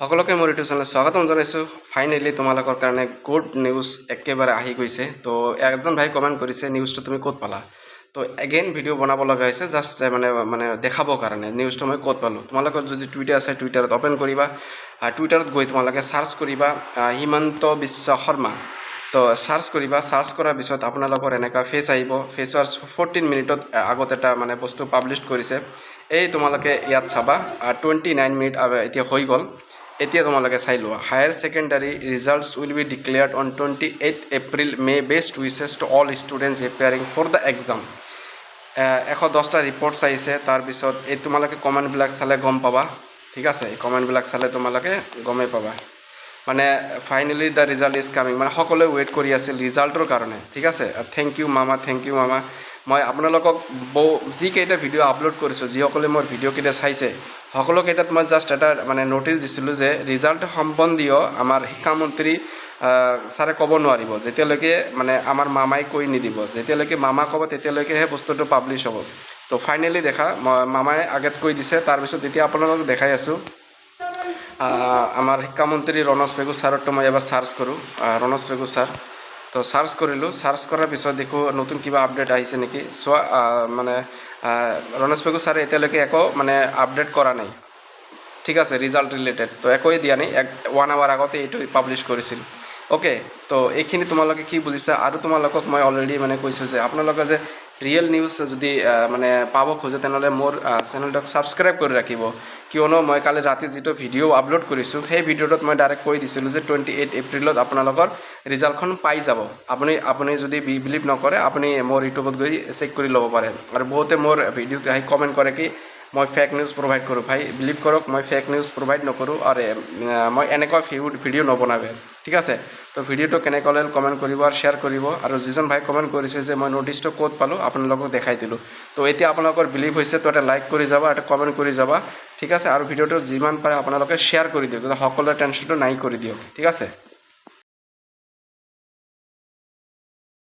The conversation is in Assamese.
সকলোকে মোৰ ইউটিউব চেনেলত স্বাগতম জনাইছোঁ। ফাইনেলি তোমালোকৰ কাৰণে গুড নিউজ একেবাৰে আহি গৈছে। তো একজন ভাই কমেণ্ট কৰিছে নিউজটো তুমি ক'ত পালা। তো এগেইন ভিডিঅ' বনাব লগা হৈছে জাষ্ট মানে দেখাবৰ কাৰণে নিউজটো মই ক'ত পালোঁ। তোমালোকৰ যদি টুইটাৰ আছে টুইটাৰত অ'পেন কৰিবা, টুইটাৰত গৈ তোমালোকে চাৰ্চ কৰিবা হিমন্ত বিশ্ব শৰ্মা। তো চাৰ্চ কৰিবা, চাৰ্চ কৰাৰ পিছত আপোনালোকৰ এনেকুৱা ফেচ আহিব। ফেচৰ 14 মিনিটত আগত এটা মানে বস্তু পাব্লিছ কৰিছে। এই তোমালোকে ইয়াত চাবা 29 মিনিট এতিয়া হৈ গ'ল। এতিয়া তোমালোকে চাই লোৱা higher secondary results will be declared on 28 April may best wishes to all students appearing for the exam. 110টা ৰিপৰ্টছ আহিছে। তাৰপিছত এই তোমালোকে কমেণ্টবিলাক চালে গম পাবা। ঠিক আছে, এই কমেণ্টবিলাক চালে তোমালোকে গমেই পাবা। মানে finally the result is coming, মানে সকলোৱে ৱেইট কৰি আছিল ৰিজাল্টৰ কাৰণে। ঠিক আছে, থেংক ইউ মামা, থেংক ইউ মামা। মই আপোনালোকক যিকেইটা ভিডিঅ' আপলোড কৰিছোঁ, যিসকলে মোৰ ভিডিঅ'কেইটা চাইছে সকলোকেইটাত মই জাষ্ট এটা মানে ন'টিছ দিছিলোঁ যে ৰিজাল্ট সম্বন্ধীয় আমাৰ শিক্ষামন্ত্ৰী ছাৰে ক'ব নোৱাৰিব যেতিয়ালৈকে মানে আমাৰ মামাই কৈ নিদিব। যেতিয়ালৈকে মামা ক'ব তেতিয়ালৈকেহে বস্তুটো পাব্লিছ হ'ব। তো ফাইনেলি দেখা মামাই আগত কৈ দিছে। তাৰপিছত এতিয়া আপোনালোকক দেখাই আছোঁ আমাৰ শিক্ষামন্ত্ৰী ৰণোজ পেগু ছাৰৰটো মই এবাৰ চাৰ্চ কৰোঁ। ৰণোজ পেগু ছাৰ, তো চাৰ্চ কৰিলোঁ। চাৰ্চ কৰাৰ পিছত দেখোঁ নতুন কিবা আপডেট আহিছে নেকি চোৱা। মানে ৰণোজ পেগু ছাৰে এতিয়ালৈকে একো মানে আপডেট কৰা নাই। ঠিক আছে, ৰিজাল্ট ৰিলেটেড তো একোৱেই দিয়া নাই। 1 আৱাৰ আগতে এইটো পাব্লিছ কৰিছিল। অ'কে, তো এইখিনি তোমালোকে কি বুজিছা। আৰু তোমালোকক মই অলৰেডি মানে কৈছোঁ যে আপোনালোকে যে ৰিয়েল নিউজ যদি মানে পাব খোজে তেনেহ'লে মোৰ চেনেলটোক ছাবস্ক্ৰাইব কৰি ৰাখিব। কিয়নো মই কালি ৰাতি যিটো ভিডিঅ' আপলোড কৰিছোঁ সেই ভিডিঅ'টোত মই ডাইৰেক্ট কৈ দিছিলোঁ যে 28 এপ্ৰিলত আপোনালোকৰ ৰিজাল্টখন পাই যাব। আপুনি যদি বিলিভ নকৰে আপুনি মোৰ ইউটিউবত গৈ চেক কৰি ল'ব পাৰে। আৰু বহুতে মোৰ ভিডিঅ'ত আহি কমেণ্ট কৰে কি মই ফেক নিউজ প্ৰভাইড কৰোঁ। ভাই বিলিভ কৰক, মই ফেক নিউজ প্ৰভাইড নকৰোঁ আৰু মই এনেকুৱা ভিডিঅ' নবনাবে। ঠিক আছে, তো ভিডিঅ'টো কেনেকৈ ল'লে কমেণ্ট কৰিব আৰু শ্বেয়াৰ কৰিব। আৰু যিজন ভাই কমেণ্ট কৰিছে যে মই ন'টিছটো ক'ত পালোঁ আপোনালোকক দেখাই দিলোঁ। তো এতিয়া আপোনালোকৰ বিলিভ হৈছে, তো এটা লাইক কৰি যাবা, এটা কমেণ্ট কৰি যাবা। ঠিক আছে, আৰু ভিডিঅ'টো যিমান পাৰে আপোনালোকে শ্বেয়াৰ কৰি দিয়ক যাতে সকলোৰে টেনশ্যনটো নাই কৰি দিয়ক। ঠিক আছে।